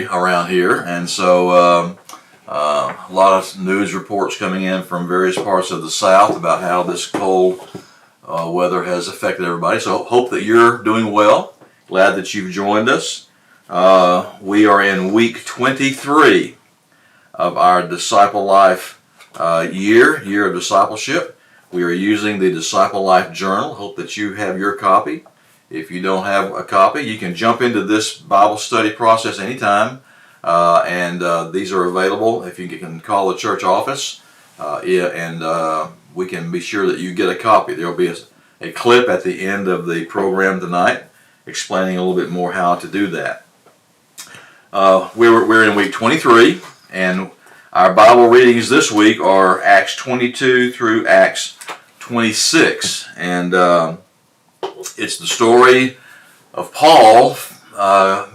story around here, and so a lot of news reports coming in from various parts of the South about how this cold weather has affected everybody. So hope that you're doing well. Glad that you've joined us. We are in week 23 of our Disciple Life year of discipleship. We are using the Disciple Life Journal. Hope that you have your copy. If you don't have a copy, you can jump into this Bible study process anytime. These are available if you can call the church office, and we can be sure that you get a copy. There will be a clip at the end of the program tonight explaining a little bit more how to do that. We're in week 23, and our Bible readings this week are Acts 22 through Acts 26, and it's the story of Paul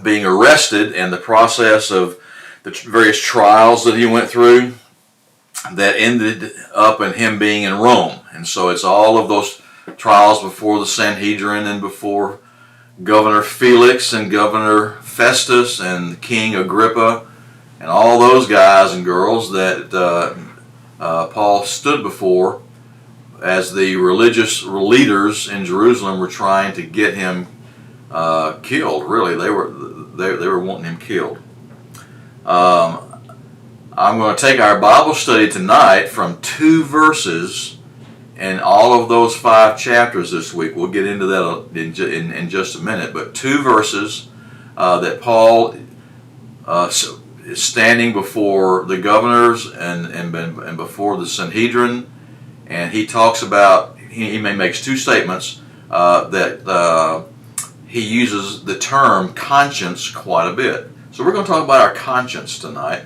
being arrested and the process of the various trials that he went through that ended up in him being in Rome. And so it's all of those trials before the Sanhedrin and before Governor Felix and Governor Festus and King Agrippa and all those guys and girls that Paul stood before as the religious leaders in Jerusalem were trying to get him killed. Really, they were wanting him killed. I'm going to take our Bible study tonight from 2 verses in all of those 5 chapters this week. We'll get into that in just a minute, but 2 verses that Paul is standing before the governors and before the Sanhedrin, and he talks about, he makes 2 statements that he uses the term conscience quite a bit. So we're going to talk about our conscience tonight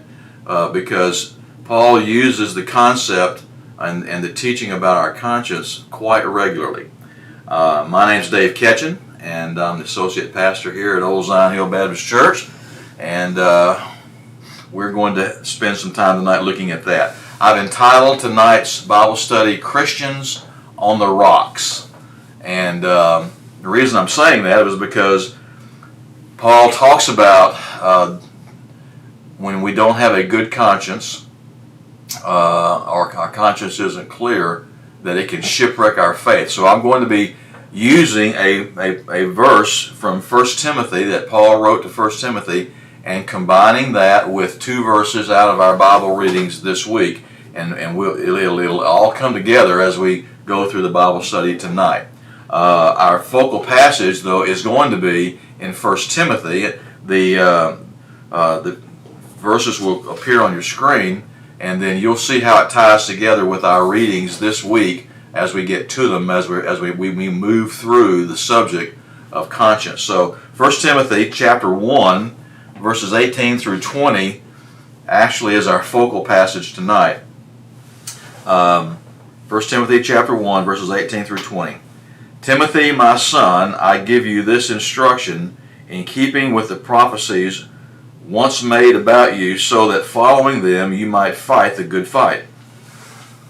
because Paul uses the concept and the teaching about our conscience quite regularly. My name's Dave Ketchen, and I'm the associate pastor here at Old Zion Hill Baptist Church, and we're going to spend some time tonight looking at that. I've entitled tonight's Bible study, Christians on the Rocks. And the reason I'm saying that was because Paul talks about when we don't have a good conscience, or our conscience isn't clear, that it can shipwreck our faith. So I'm going to be using a verse from 1 Timothy that Paul wrote to 1 Timothy and combining that with 2 verses out of our Bible readings this week. And it'll all come together as we go through the Bible study tonight. Our focal passage, though, is going to be in 1 Timothy. The verses will appear on your screen, and then you'll see how it ties together with our readings this week as we get to them, as we move through the subject of conscience. So 1 Timothy chapter 1, verses 18 through 20, actually is our focal passage tonight. 1 Timothy chapter 1, verses 18 through 20. Timothy, my son, I give you this instruction in keeping with the prophecies once made about you, so that following them you might fight the good fight,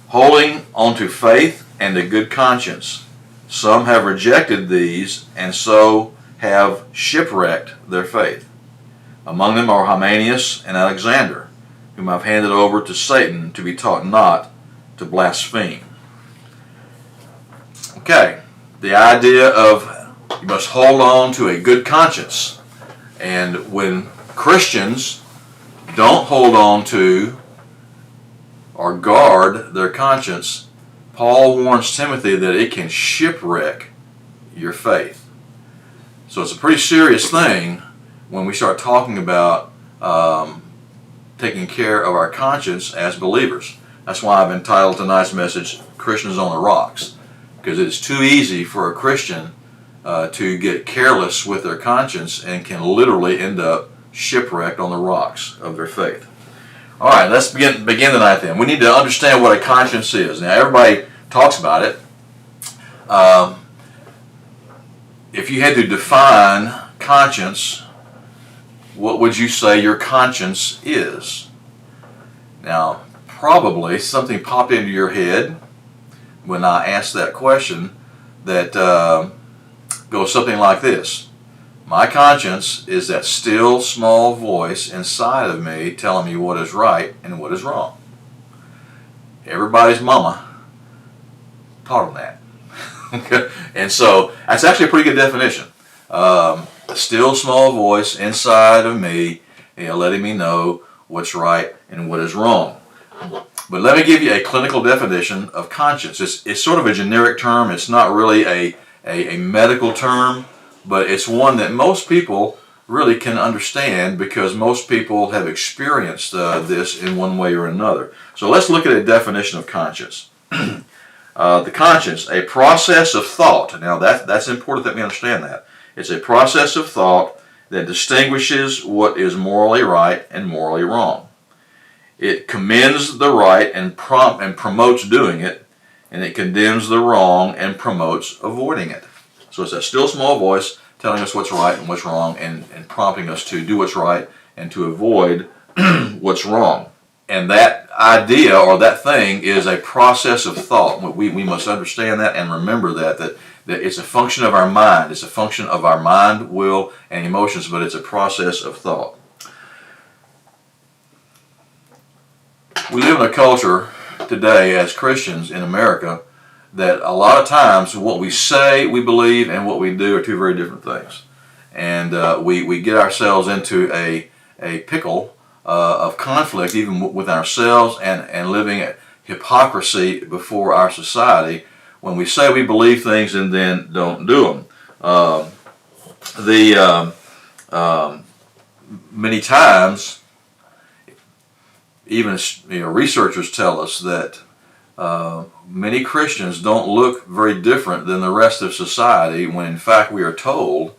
holding on to faith and a good conscience. Some have rejected these, and so have shipwrecked their faith. Among them are Hymenaeus and Alexander, whom I've handed over to Satan to be taught not to blaspheme. Okay, the idea of you must hold on to a good conscience. And when Christians don't hold on to or guard their conscience, Paul warns Timothy that it can shipwreck your faith. So it's a pretty serious thing when we start talking about taking care of our conscience as believers. That's why I've entitled tonight's message, Christians on the Rocks, because it's too easy for a Christian to get careless with their conscience and can literally end up shipwrecked on the rocks of their faith. All right, let's begin tonight then. We need to understand what a conscience is. Now, everybody talks about it. If you had to define conscience, what would you say your conscience is? Now, probably something popped into your head when I asked that question that goes something like this. My conscience is that still small voice inside of me telling me what is right and what is wrong. Everybody's mama taught them that. Okay? And so that's actually a pretty good definition. A still small voice inside of me, letting me know what's right and what is wrong. But let me give you a clinical definition of conscience. It's sort of a generic term. It's not really a medical term, but it's one that most people really can understand because most people have experienced this in one way or another. So let's look at a definition of conscience. The conscience, a process of thought. Now that's important that we understand that. It's a process of thought that distinguishes what is morally right and morally wrong. It commends the right and promotes doing it, and it condemns the wrong and promotes avoiding it. So it's that still small voice telling us what's right and what's wrong, and prompting us to do what's right and to avoid what's wrong. And that idea or that thing is a process of thought. We must understand that and remember that it's a function of our mind. It's a function of our mind, will, and emotions, but it's a process of thought. We live in a culture today as Christians in America that a lot of times what we say we believe and what we do are two very different things. And we get ourselves into a pickle of conflict even with ourselves and living at hypocrisy before our society when we say we believe things and then don't do them. Many times, even researchers tell us that many Christians don't look very different than the rest of society when in fact we are told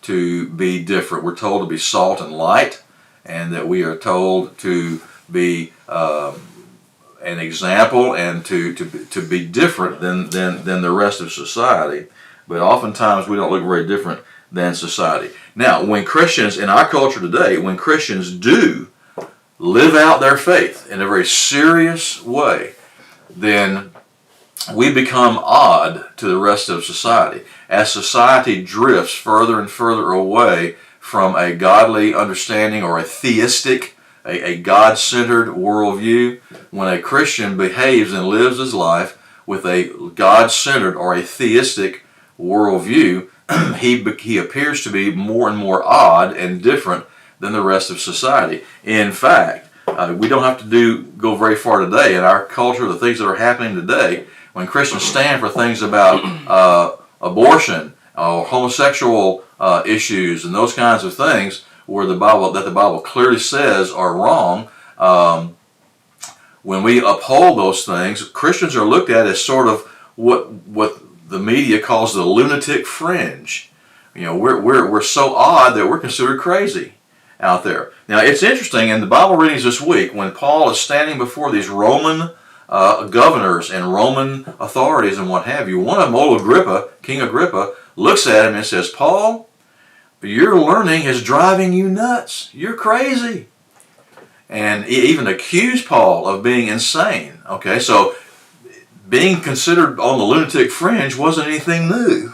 to be different. We're told to be salt and light, and that we are told to be an example and to be different than the rest of society. But oftentimes we don't look very different than society. Now, when Christians in our culture today, when Christians do live out their faith in a very serious way, then we become odd to the rest of society. As society drifts further and further away from a godly understanding or a theistic, a God-centered worldview, when a Christian behaves and lives his life with a God-centered or a theistic worldview, he appears to be more and more odd and different than the rest of society. In fact, we don't have to go very far today. In our culture, the things that are happening today, when Christians stand for things about abortion or homosexual issues and those kinds of things, where the Bible clearly says are wrong, when we uphold those things, Christians are looked at as sort of what the media calls the lunatic fringe. We're so odd that we're considered crazy out there. Now, it's interesting in the Bible readings this week when Paul is standing before these Roman governors and Roman authorities and what have you. One of them, old Agrippa, King Agrippa, looks at him and says, "Paul, your learning is driving you nuts. You're crazy." And he even accused Paul of being insane. Okay, so being considered on the lunatic fringe wasn't anything new.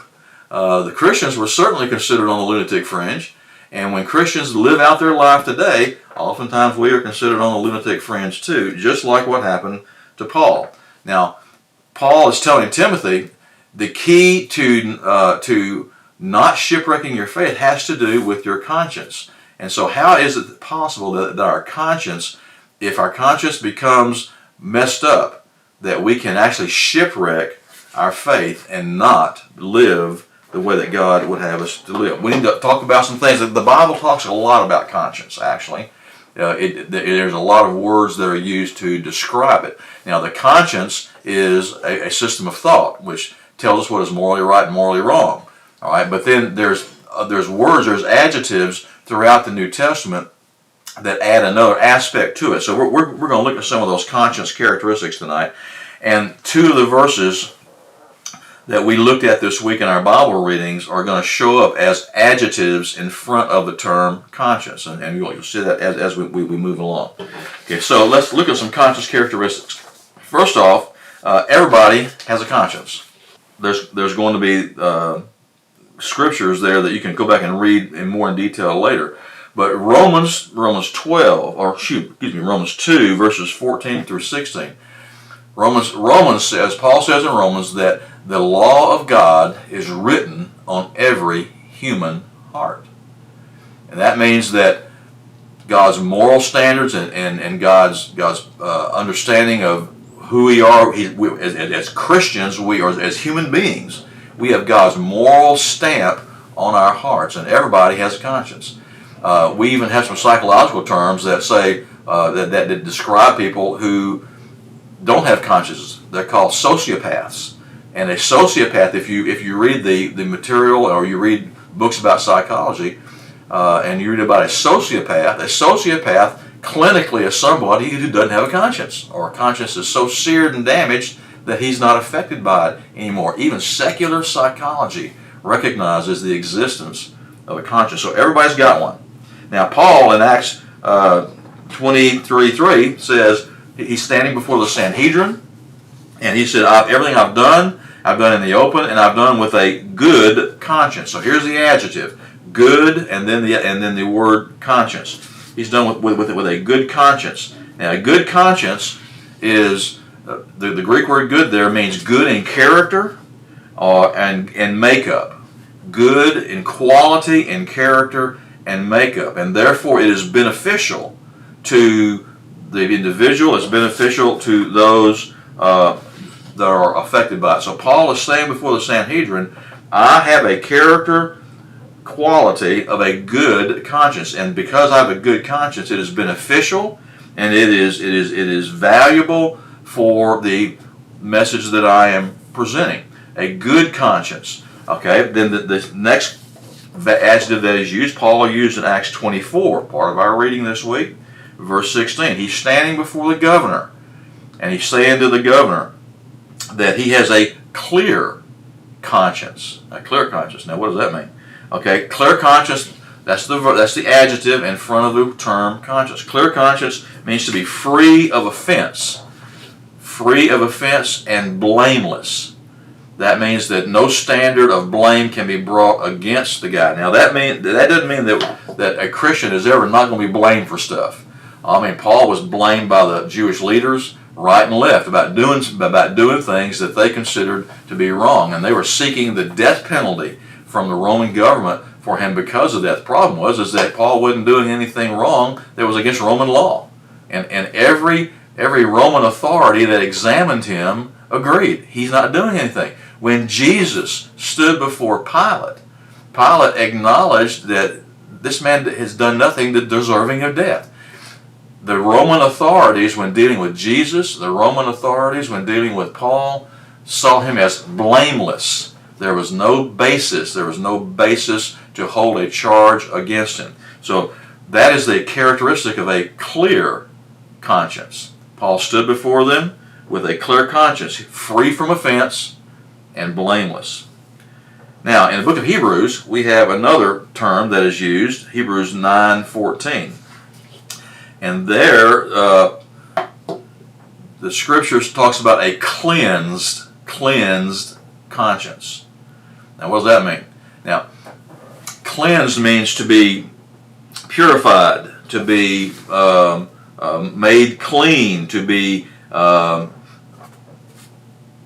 The Christians were certainly considered on the lunatic fringe. And when Christians live out their life today, oftentimes we are considered on the lunatic fringe too, just like what happened to Paul. Now, Paul is telling Timothy the key to not shipwrecking your faith has to do with your conscience. And so how is it possible that our conscience, if our conscience becomes messed up, that we can actually shipwreck our faith and not live the way that God would have us to live? We need to talk about some things. The Bible talks a lot about conscience, actually. There's a lot of words that are used to describe it. Now, the conscience is a system of thought, which tells us what is morally right and morally wrong. All right, but then there's words, there's adjectives throughout the New Testament that add another aspect to it. So we're going to look at some of those conscience characteristics tonight. And two of the verses that we looked at this week in our Bible readings are going to show up as adjectives in front of the term conscience. And you'll see that as we move along. Okay, so let's look at some conscience characteristics. First off, everybody has a conscience. There's going to be scriptures there that you can go back and read in more in detail later. But Romans 2 verses 14 through 16. Romans says, Paul says in Romans that the law of God is written on every human heart. And that means that God's moral standards and God's understanding of who we are as Christians, as human beings, we have God's moral stamp on our hearts, and everybody has a conscience. We even have some psychological terms that say that describe people who don't have consciences. They're called sociopaths. And a sociopath, if you read the material or you read books about psychology, and you read about a sociopath clinically is somebody who doesn't have a conscience, or a conscience is so seared and damaged that he's not affected by it anymore. Even secular psychology recognizes the existence of a conscience. So everybody's got one. Now Paul in Acts 23:3 says he's standing before the Sanhedrin, and he said, everything I've done in the open, and I've done with a good conscience. So here's the adjective, good, and then the word conscience. He's done with a good conscience. Now, a good conscience is, the Greek word good there means good in character and makeup. Good in quality, in character, and makeup. And therefore, it is beneficial to the individual. It's beneficial to those that are affected by it. So Paul is saying before the Sanhedrin, I have a character quality of a good conscience, and because I have a good conscience, it is beneficial and it is valuable for the message that I am presenting. A good conscience. Okay, then the next adjective that is used, Paul used in Acts 24, part of our reading this week, verse 16. He's standing before the governor, and he's saying to the governor that he has a clear conscience. A clear conscience. Now, what does that mean? Okay, clear conscience, that's the adjective in front of the term conscience. Clear conscience means to be free of offense. Free of offense and blameless. That means that no standard of blame can be brought against the guy. Now that doesn't mean that a Christian is ever not going to be blamed for stuff. I mean, Paul was blamed by the Jewish leaders right and left about doing things that they considered to be wrong, and they were seeking the death penalty from the Roman government for him because of that. The problem was that Paul wasn't doing anything wrong that was against Roman law, and every Roman authority that examined him agreed he's not doing anything. When Jesus stood before Pilate, Pilate acknowledged that this man has done nothing deserving of death. The Roman authorities, when dealing with Jesus, the Roman authorities, when dealing with Paul, saw him as blameless. There was no basis to hold a charge against him. So that is the characteristic of a clear conscience. Paul stood before them with a clear conscience, free from offense and blameless. Now, in the book of Hebrews, we have another term that is used, Hebrews 9:14. And there, the scriptures talks about a cleansed conscience. Now, what does that mean? Now, cleansed means to be purified, to be made clean, to be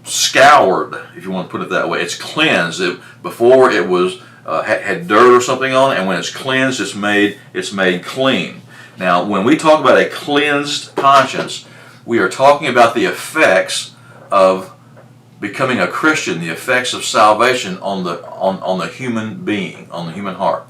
scoured, if you want to put it that way. It's cleansed. Before it was had dirt or something on it, and when it's cleansed, it's made clean. Now, when we talk about a cleansed conscience, we are talking about the effects of becoming a Christian, the effects of salvation on the human being, on the human heart.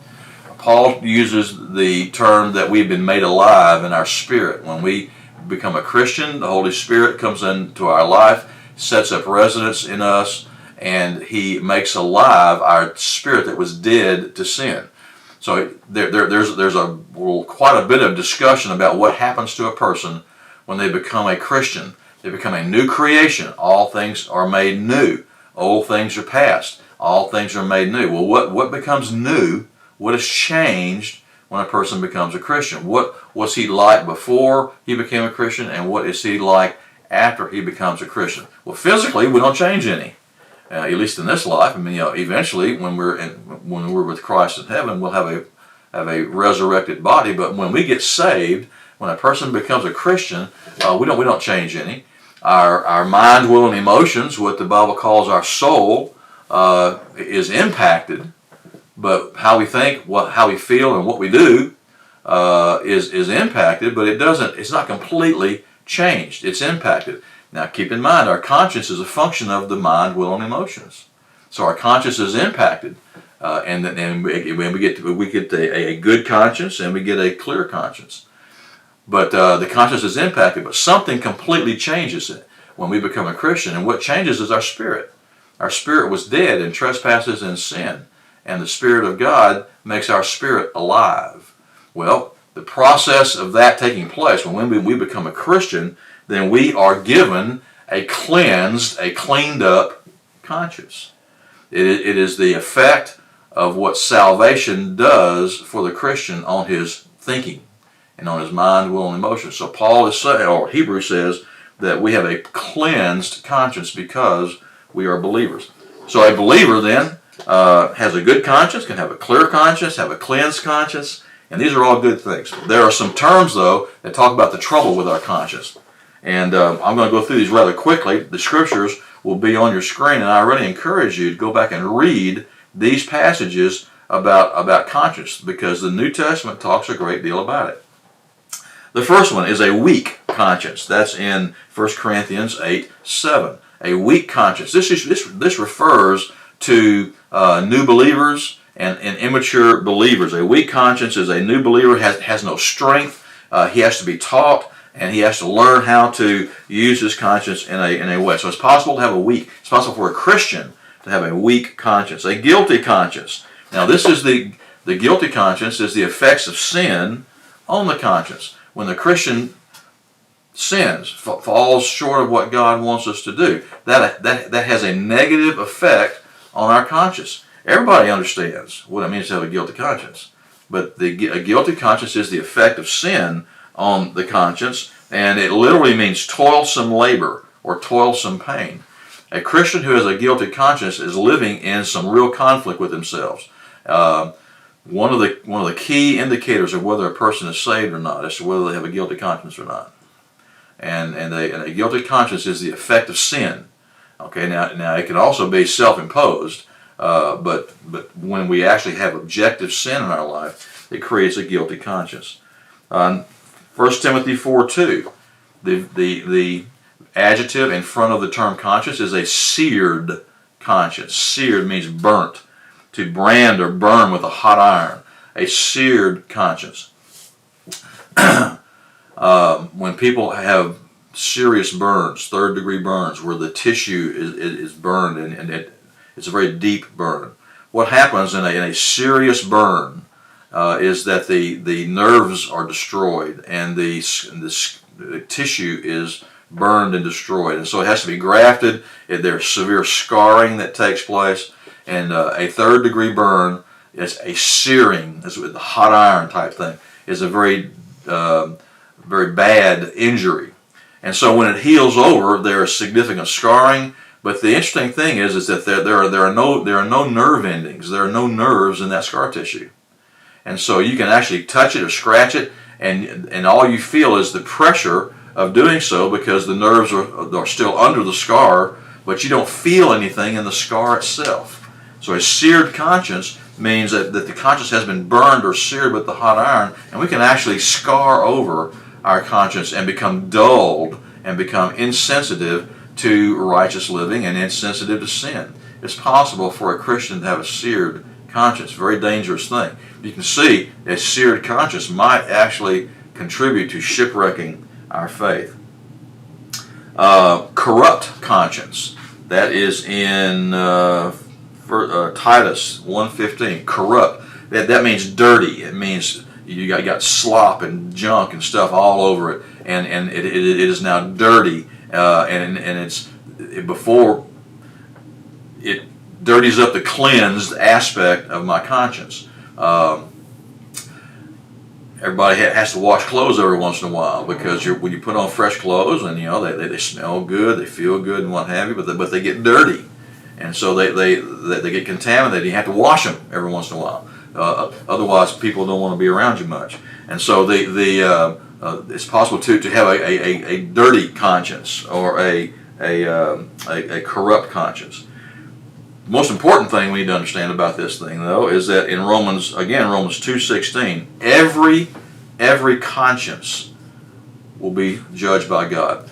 Paul uses the term that we've been made alive in our spirit. When we become a Christian, the Holy Spirit comes into our life, sets up residence in us, and he makes alive our spirit that was dead to sin. So there's quite a bit of discussion about what happens to a person when they become a Christian. They become a new creation. All things are made new. Old things are past. All things are made new. Well, what becomes new? What has changed when a person becomes a Christian? What was he like before he became a Christian, and what is he like after he becomes a Christian? Well, physically, we don't change any. at least in this life. I mean, eventually when we're with Christ in heaven, we'll have a resurrected body. But when we get saved, when a person becomes a Christian, we don't change any. Our mind, will, and emotions, what the Bible calls our soul, is impacted. But how we think, how we feel, and what we do is impacted. But it's not completely changed. It's impacted. Now, keep in mind, our conscience is a function of the mind, will, and emotions. So our conscience is impacted, and we get a good conscience, and we get a clear conscience. But the conscience is impacted, but something completely changes it when we become a Christian. And what changes is our spirit. Our spirit was dead in trespasses and sin, and the Spirit of God makes our spirit alive. Well, the process of that taking place, when we become a Christian, then we are given a cleaned up conscience. It is the effect of what salvation does for the Christian on his thinking and on his mind, will, and emotions. So Paul is saying, or Hebrews says, that we have a cleansed conscience because we are believers. So a believer then has a good conscience, can have a clear conscience, have a cleansed conscience, and these are all good things. There are some terms, though, that talk about the trouble with our conscience. And I'm going to go through these rather quickly. The scriptures will be on your screen, and I really encourage you to go back and read these passages about conscience, because the New Testament talks a great deal about it. The first one is a weak conscience. That's in 1 Corinthians 8:7. A weak conscience. This refers to new believers and immature believers. A weak conscience is a new believer, has no strength. He has to be taught, and he has to learn how to use his conscience in a way. So it's possible for a Christian to have a weak conscience. A guilty conscience. Now this is the guilty conscience is the effects of sin on the conscience. When the Christian sins, falls short of what God wants us to do, that has a negative effect on our conscience. Everybody understands what it means to have a guilty conscience. But a guilty conscience is the effect of sin on the conscience, and it literally means toilsome labor or toilsome pain. A Christian who has a guilty conscience is living in some real conflict with themselves. One of the key indicators of whether a person is saved or not is whether they have a guilty conscience or not. And a guilty conscience is the effect of sin. Okay, now it can also be self-imposed, but when we actually have objective sin in our life, it creates a guilty conscience. 1 Timothy 4:2, the adjective in front of the term conscience is a seared conscience. Seared means burnt, to brand or burn with a hot iron. A seared conscience. When people have serious burns, third-degree burns, where the tissue is burned and it's a very deep burn. What happens in a serious burn is that the nerves are destroyed and the tissue is burned and destroyed, and so it has to be grafted. There's severe scarring that takes place, and a third-degree burn is a searing, is with the hot iron type thing, is a very bad injury. And so when it heals over, there is significant scarring. But the interesting thing is that there are no nerve endings. There are no nerves in that scar tissue. And so you can actually touch it or scratch it, and all you feel is the pressure of doing so, because the nerves are still under the scar, but you don't feel anything in the scar itself. So a seared conscience means that the conscience has been burned or seared with the hot iron, and we can actually scar over our conscience and become dulled and become insensitive to righteous living and insensitive to sin. It's possible for a Christian to have a seared conscience, very dangerous thing. You can see a seared conscience might actually contribute to shipwrecking our faith. Corrupt conscience. That is in Titus 1:15. Corrupt. That means dirty. It means you got slop and junk and stuff all over it, and it is now dirty, and it's before it dirties up the cleansed aspect of my conscience. Everybody has to wash clothes every once in a while, because when you put on fresh clothes, and they smell good, they feel good, and what have you, but they get dirty. and so they get contaminated. You have to wash them every once in a while. Otherwise, people don't want to be around you much. And so it's possible to have a dirty conscience or a corrupt conscience. The most important thing we need to understand about this thing, though, is that in Romans 2:16, every conscience will be judged by God.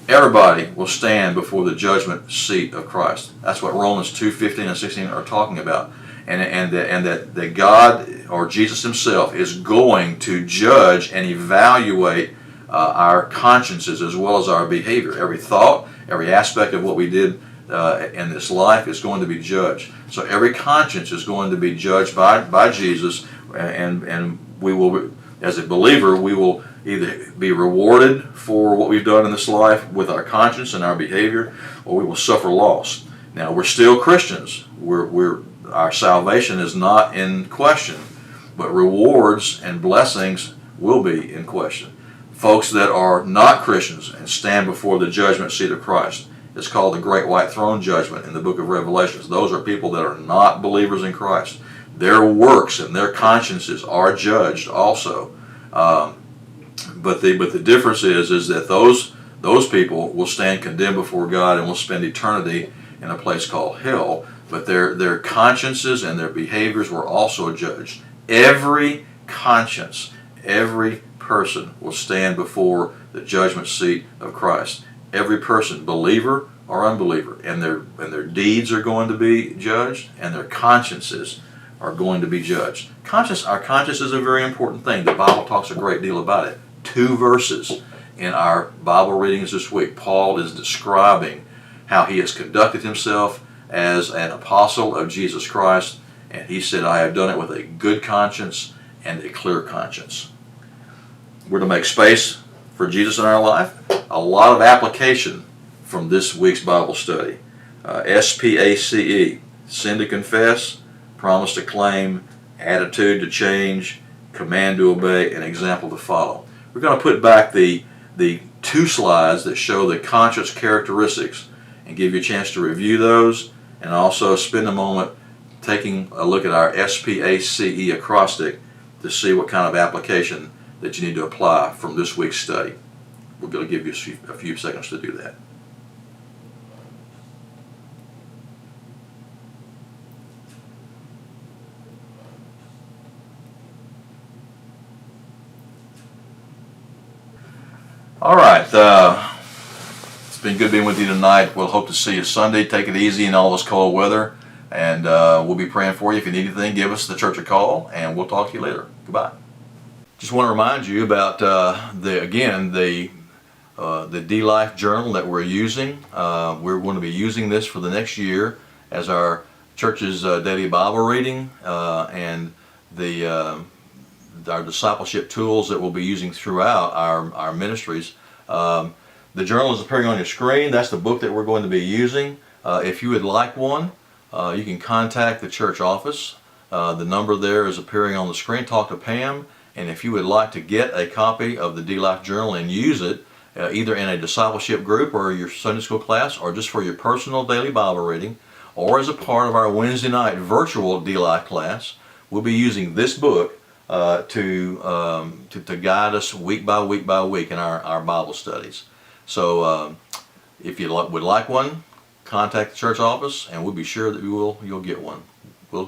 Everybody will stand before the judgment seat of Christ. That's what Romans 2:15 and 16 are talking about. And that God or Jesus himself is going to judge and evaluate our consciences as well as our behavior. Every thought, every aspect of what we did in this life is going to be judged. So every conscience is going to be judged by Jesus, and we will, as a believer, we will either be rewarded for what we've done in this life with our conscience and our behavior, or we will suffer loss. Now, we're still Christians. Our salvation is not in question, but rewards and blessings will be in question. Folks that are not Christians and stand before the judgment seat of Christ, it's called the Great White Throne Judgment in the book of Revelations. Those are people that are not believers in Christ. Their works and their consciences are judged also. But the difference is that those people will stand condemned before God and will spend eternity in a place called hell. But their consciences and their behaviors were also judged. Every conscience, every person will stand before the judgment seat of Christ. Every person, believer or unbeliever, and their deeds are going to be judged, and their consciences are going to be judged. Our conscience is a very important thing. The Bible talks a great deal about it. 2 verses in our Bible readings this week, Paul is describing how he has conducted himself as an apostle of Jesus Christ, and he said, I have done it with a good conscience and a clear conscience. We're to make space for Jesus in our life. A lot of application from this week's Bible study. SPACE, sin to confess, promise to claim, attitude to change, command to obey, and example to follow. We're going to put back the 2 slides that show the conscience characteristics and give you a chance to review those, and also spend a moment taking a look at our SPACE acrostic to see what kind of application that you need to apply from this week's study. We're going to give you a few seconds to do that. All right. It's been good being with you tonight. We'll hope to see you Sunday. Take it easy in all this cold weather, and we'll be praying for you. If you need anything, give us the church a call, and we'll talk to you later. Goodbye. Just want to remind you about the D-Life journal that we're using. We're going to be using this for the next year as our church's daily Bible reading and our discipleship tools that we'll be using throughout our ministries. The journal is appearing on your screen. That's the book that we're going to be using. If you would like one, you can contact the church office. The number there is appearing on the screen. Talk to Pam. And if you would like to get a copy of the D-Life Journal and use it, either in a discipleship group or your Sunday school class, or just for your personal daily Bible reading, or as a part of our Wednesday night virtual D-Life class, we'll be using this book to guide us week by week by week in our Bible studies. So if you would like one, contact the church office, and we'll be sure that you'll get one. We'll